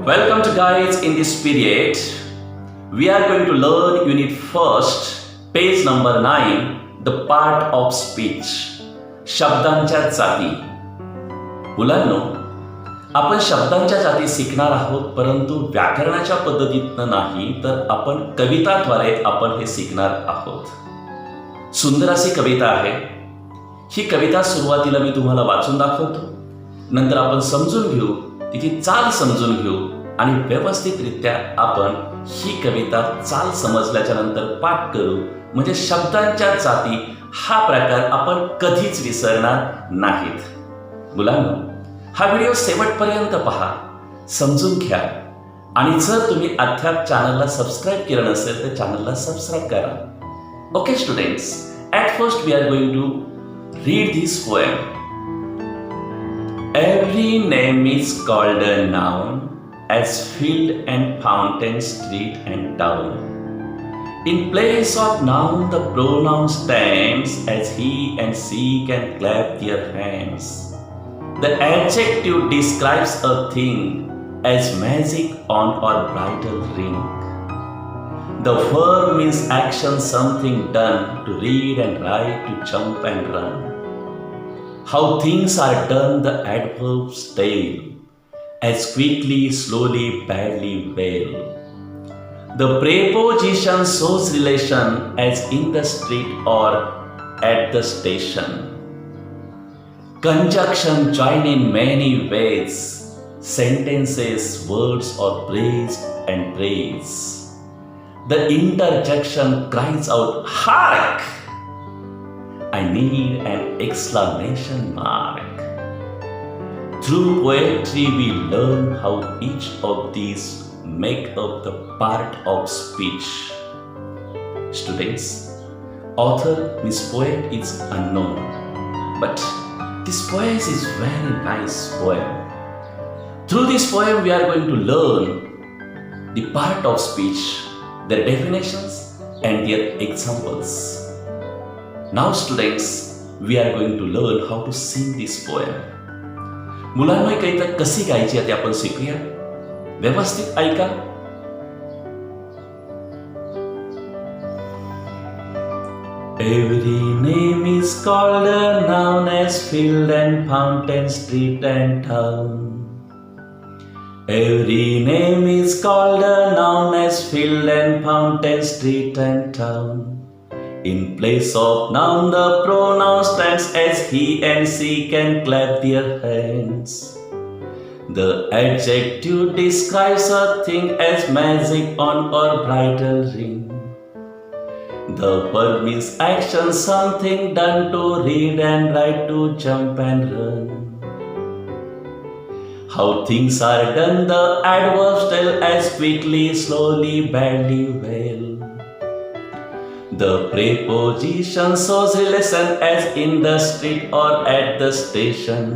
Welcome to guys in this period. We are going to learn unit first, page number 9, the part of speech. शब्दांच्या जाती. मुलांनो, आपण शब्दांच्या जाती शिकणार आहोत, परंतु व्याकरणाच्या पद्धतीतनं नाही, तर आपण कविताद्वारे आपण हे शिकणार आहोत. सुंदर अशी कविता आहे. ही कविता सुरुवातीला मी तुम्हाला वाचून दाखवतो. नंतर आपण समजून घेऊ, तिची चाल समजून घेऊ आणि व्यवस्थितरित्या आपण ही कविता चाल समजल्याच्या नंतर पाठ करू. म्हणजे शब्दांच्या जाती हा प्रकार आपण कधीच विसरणार नाहीत. मुलांनो, हा व्हिडिओ शेवटपर्यंत पहा, समजून घ्या आणि जर तुम्ही अद्याप चॅनलला सबस्क्राईब केलं नसेल तर चॅनलला सबस्क्राईब करा. Okay students, at first we are going to read this poem. Every name is called a noun, as field and fountain, street and town. In place of noun, the pronoun stands, as he and she can clap their hands. The adjective describes a thing, as magic on or bridal ring. The verb means action, something done, to read and write, to jump and run. How things are done, the adverbs tell, as quickly, slowly, badly, well. The preposition shows relation, as in the street or at the station. Conjunction join in many ways, sentences, words or praise and praise. The interjection cries out, hark! I need an exclamation mark. Through poetry we learn how each of these make up the part of speech. Students, author Miss Poet is unknown, but this poem is very nice poem. Through this poem we are going to learn the part of speech, their definitions and their examples. Now students, we are going to learn how to sing this poem. मुलांनो, ही कविता कशी गायची आहे ते आपण शिकूया. व्यवस्थित ऐका. Every name is called a noun, as field and fountain, street and town. Every name is called a noun, as field and fountain, street and town. In place of noun, the pronoun stands, as he and she can clap their hands. The adjective describes a thing, as magic on or bridal ring. The verb means action, something done, to read and write, to jump and run. How things are done, the adverbs tell, as quickly, slowly, badly, well. The preposition shows relation, as in the street or at the station.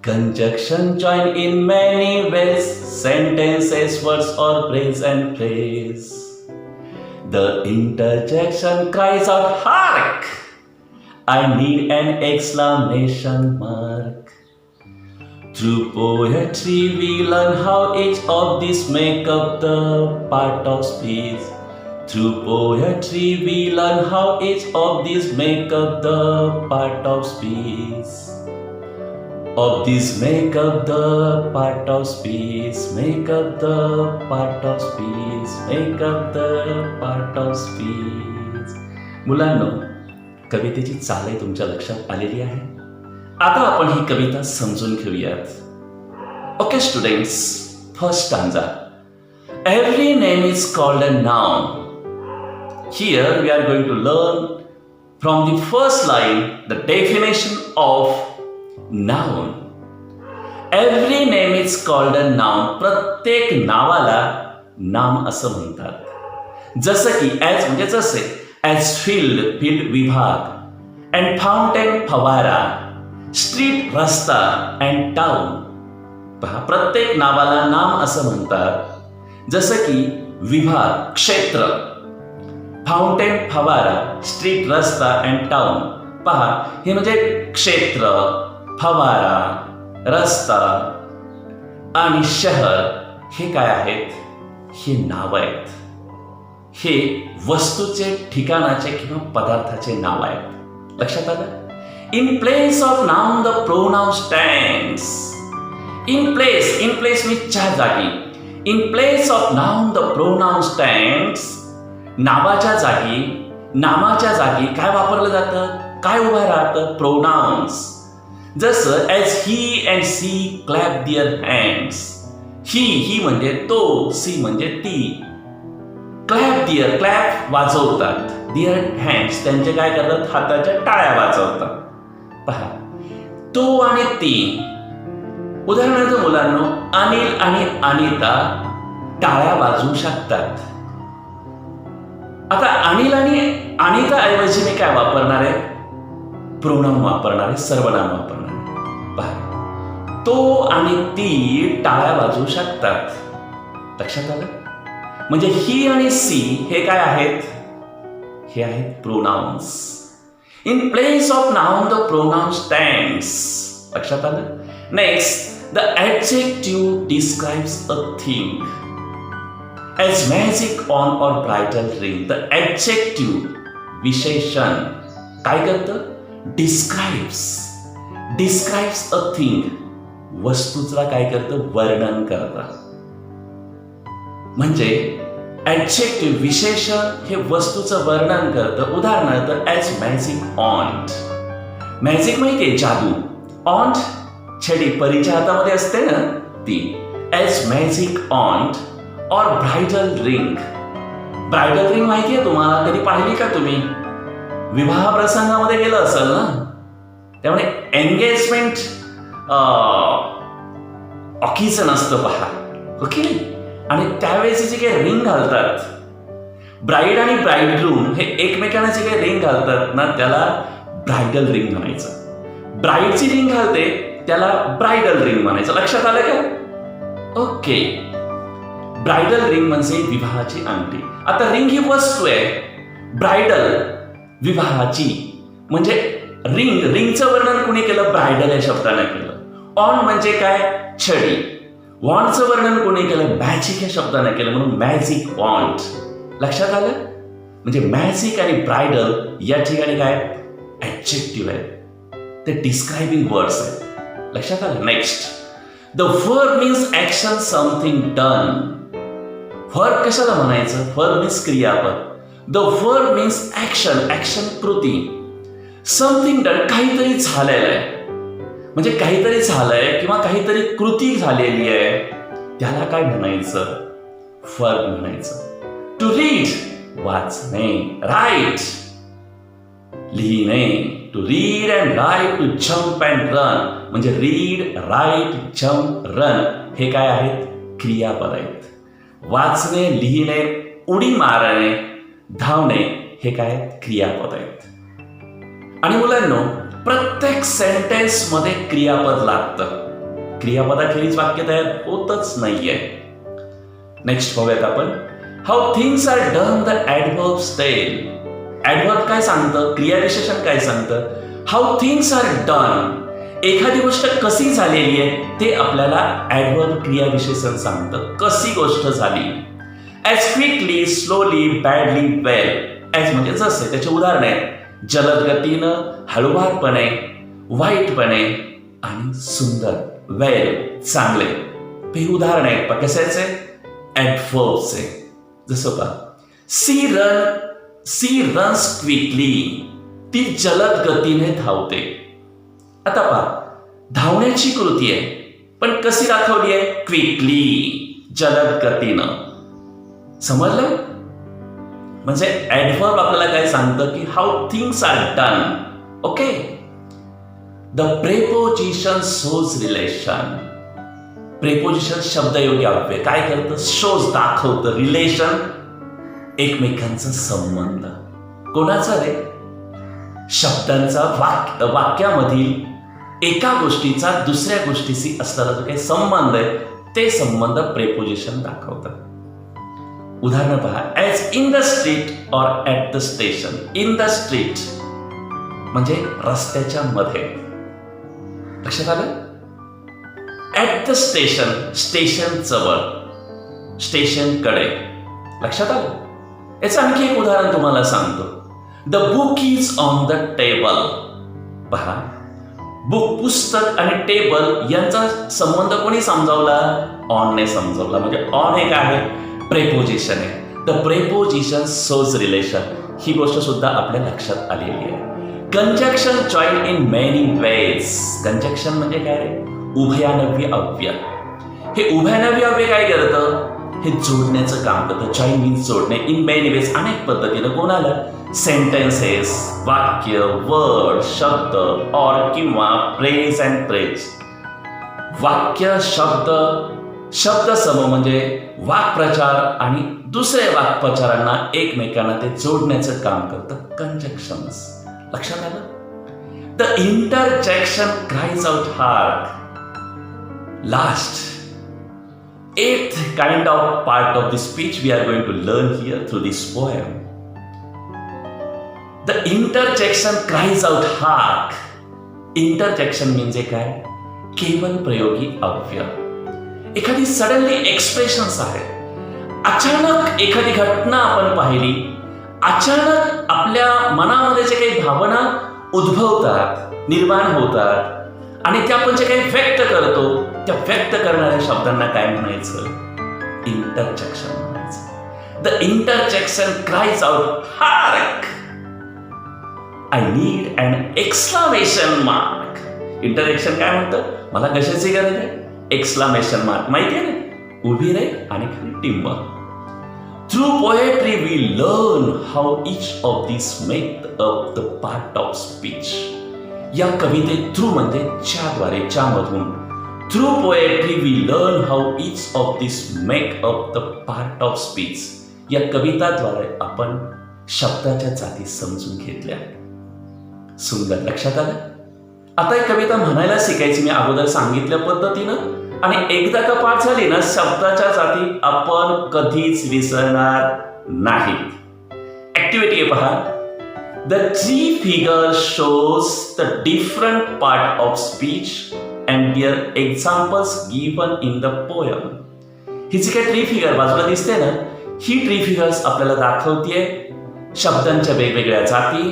Conjunction join in many ways, sentences, words or praise and praise. The interjection cries out, hark! I need an exclamation mark. Through poetry we learn how each of these make up the part of speech. Through poetry we learn how each of these make up the part of speech. Of these make up the part of speech, make up the part of speech, make up the part of speech. मुलांनो, कवितेची चालही तुमच्या लक्षात आलेली आहे. आता आपण ही कविता समजून घेऊयात. Okay students, first stanza. Every name is called a noun. Here we are going to learn from the first line the definition of noun. Every name is called a noun. प्रत्येक नावाला नाम असं म्हणतात. जसं की as म्हणजे जसे, as field विभाग, and fountain फवारा, street रस्ता, and town. पहा, प्रत्येक नावाला नाम असं म्हणतात. जसं की विभाग क्षेत्र, फाउंटेन फवारा, स्ट्रीट रस्ता अँड टाउन. पहा, हे म्हणजे क्षेत्र, फवारा, रस्ता, आणि शहर हे काय आहेत? हे नाव आहेत. हे वस्तूचे, ठिकाणाचे किंवा पदार्थाचे नाव आहेत. लक्षात आलं? In place of noun the pronoun stands. In place मी च्या जागी. In place of noun the pronoun stands. नावाच्या जागी काय वापरलं जातं? काय उभं राहतं? प्रोनाउन्स. जसं as he and she clap their hands. He म्हणजे तो, सी म्हणजे ती. क्लॅप वाजवतात. दिअर हँड्स त्यांचे काय करतात? हाताच्या टाळ्या वाजवतात. पहा, तो आणि ती. उदाहरणार्थ मुलांनो, अनिल आणि अनिता टाळ्या वाजवू शकतात. आता अनिल आणि अनिता ऐवजी मी काय वापरणार आहे? प्रोनाउन वापरणार आहे, सर्वनाम वापरणार आहे. पहा, तो आणि ती टाळ्या वाजवू शकतात. लक्षात आलं? म्हणजे ही आणि सी हे काय आहेत? हे आहेत pronounce. In place of noun the pronoun stands. लक्षात आलं? Next, the adjective describes a thing as magic on or bridal ring. The adjective विशेषण काय करतं? Describes a thing. वस्तूचं काय करतं? वर्णन करतं. म्हणजे ॲडजेक्टिव्ह विशेषण हे वस्तूचं वर्णन करतं. उदाहरणार्थ ॲज मॅजिक ऑन. मॅजिक माहितीये? जादू. ऑन छडी परीच्या हातामध्ये असते ना, ती. As magic on or bridal ring. Bridal ring माहितीये तुम्हाला? कधी पाहिली का तुम्ही? विवाह प्रसंगामध्ये गेलं असेल ना, त्यामुळे एंगेजमेंट ऑकेजन असतं पहा, हो की नाही? आणि त्यावेळेस जे काही रिंग घालतात, ब्राईड आणि ब्राईडग्रूम हे एकमेकांना जे काही रिंग घालतात ना, त्याला ब्राइडल रिंग म्हणायचं. ब्राईडची रिंग घालते त्याला ब्राइडल रिंग म्हणायचं. लक्षात आलं का? ओके. ब्राइडल रिंग म्हणजे विवाहाची अंगठी. आता रिंग ही वस्तू आहे, ब्राइडल विवाहाची. म्हणजे रिंगचं वर्णन कुणी केलं? ब्राइडल या शब्दाने केलं. ऑन म्हणजे काय? छडी. वॉन्डचं वर्णन कोणी केलं? मॅजिक या शब्दाने केलं, म्हणून मॅजिक वॉन्ड. लक्षात आलं? म्हणजे मॅजिक आणि ब्राइडल या ठिकाणी काय? ॲडजेक्टिव्ह आहे, ते डिस्क्रायबिंग वर्ड्स आहेत. लक्षात आलं? Next, the verb means action, something done. Verb कशाला म्हणायचं? वर्ब मीन्स क्रियापद. द वर्ब मीन्स ॲक्शन कृती. समथिंग डन काहीतरी झालेलं आहे, म्हणजे काहीतरी झालंय किंवा काहीतरी कृती झालेली आहे, त्याला काय म्हणायचं? वर्ब म्हणायचं. टू रीड वाचणे, राईट लिहिणे. To read and write, to jump and run. म्हणजे रीड, राईट, जम्प, रन हे काय आहेत? क्रियापद आहेत. वाचणे, लिहिणे, उडी मारणे, धावणे हे काय? क्रियापद आहेत. आणि मुलांनो, प्रत्येक सेंटेन्स मध्ये क्रियापद लागतं. क्रियापदाखेरीज वाक्य तयार होतच नाहीये. नेक्स्ट पाहूयात आपण. How things are done the adverbs tell. Adverb काय सांगतं? क्रियाविशेषण काय सांगतं? How things are done. एखादी गोष्ट कशी झालेली आहे ते आपल्याला ॲडव्हर्ब क्रियाविशेषण सांगतं. कशी गोष्ट झाली. ॲज क्विकली, स्लोली, बॅडली, वेल. ॲज म्हणजे जसे. त्याचे उदाहरण आहे जलद गतीनं, हळुवारपणे, वाईटपणे आणि सुंदर. वेल चांगले. हे उदाहरण आहेत पहा कशाचे? ॲडव्हर्बचे. जसं पहा, सी रन्स क्विकली. ती जलद गतीने धावते. आता पहा, धावण्याची कृती आहे, पण कशी दाखवली आहे? क्विकली, जलद गतीनं. समजलं? म्हणजे ॲडव्हर्ब आपल्याला काय सांगतं की how things are done. Okay. The preposition shows relation. Preposition शब्दयोगी अव्यय काय करतं? शोज दाखवतं. रिलेशन एकमेकांचा संबंध. कोणाचा रे? शब्दांचा, वाक्यामधील एका गोष्टीचा दुसऱ्या गोष्टीशी असणारा जो काही संबंध आहे ते संबंध प्रेपोजिशन दाखवतात. उदाहरण पहा. As in the street or at the station. In the street म्हणजे रस्त्याच्या मध्ये. लक्षात आलं? ॲट द स्टेशन, स्टेशन जवळ, स्टेशनकडे. लक्षात आलं? याचं आणखी एक उदाहरण तुम्हाला सांगतो. The book is on the table. पहा, बुक पुस्तक आणि टेबल यांचा संबंध कोणी समजावला? ऑनने समजावला. म्हणजे ऑन हे काय आहे? प्रेपोजिशन आहे. The preposition shows relation. ही गोष्ट सुद्धा आपल्या लक्षात आलेली आहे. Conjunction join in many ways. Conjunction म्हणजे काय रे? उभयानवी अव्यय. हे उभयानवी अव्यय काय करतं? हे जोडण्याचं काम करतं. जॉईन मीन्स जोडणे. इन मेनी वेज, अनेक पद्धतीनं. कोणाला? सेंटेन्सेस, वाक्य, वर्ड, शब्द, और किंवा प्रेज अँड प्रेज. वाक्य, शब्द सम म्हणजे वाक्प्रचार आणि दुसरे वाक्प्रचारांना एकमेकांना ते जोडण्याचं काम करतं कंजक्शन्स. लक्षात आलं? The interjection cries out hark. Last, eighth kind of part of the speech we are going to learn here through this poem. The interjection cries out hark. Interjection म्हणजे काय? केवल प्रयोगी अव्यय. एखादी सडनली एक्सप्रेशन्स आहे, अचानक एखादी घटना आपण पाहिली, अचानक आपल्या मनामध्ये जे काही भावना उद्भवतात, निर्माण होतात आणि त्या आपण जे काही व्यक्त करतो, त्या व्यक्त करणाऱ्या शब्दांना काय म्हणायचं? इंटरजेक्शन म्हणायचं. The interjection cries out hark. I need an exclamation mark. Interjection काय म्हणतं? मला कशाची गरज आहे? Exclamation mark. माहिती आहे ना? उभी रे आणि खाली टिंब. Through poetry we learn how each of this make up the part of speech. या कवितेत थ्रू म्हणजे ज्याद्वारे, ज्यामधून. Through poetry we learn how each of this make up the part of speech. या कविताद्वारे आपण शब्दाच्या जाती समजून घेतल्या. सुंदर. लक्षात आलं? आता एक कविता म्हणायला शिकायची मी अगोदर सांगितल्या पद्धतीनं, आणि एकदा का पाठ झाली ना, शब्दाच्या जाती आपण कधीच विसरणार नाहीत. ऍक्टिव्हिटी आहे पहा. The tree figure shows the different part of speech and their examples given in the poem. ही जी काही ट्री फिगर बाजूला दिसते ना, ही ट्री फिगर्स आपल्याला दाखवते शब्दांच्या वेगवेगळ्या जाती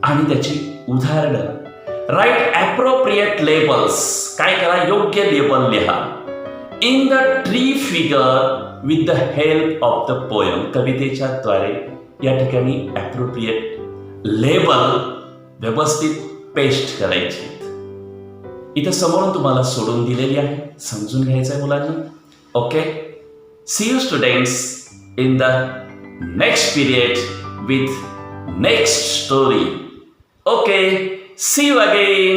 आणि त्याची उदाहरणं. Write appropriate labels. काय करा? योग्य लेबल लिहा. In the tree figure with the help of the poem. कवितेच्या द्वारे या ठिकाणी ॲप्रोप्रिएट लेबल व्यवस्थित पेस्ट करायचे. इथं समोरून तुम्हाला सोडून दिलेली आहे, समजून घ्यायचं आहे मुलांना. Okay, see you students in the next period with next story. Okay, see you again.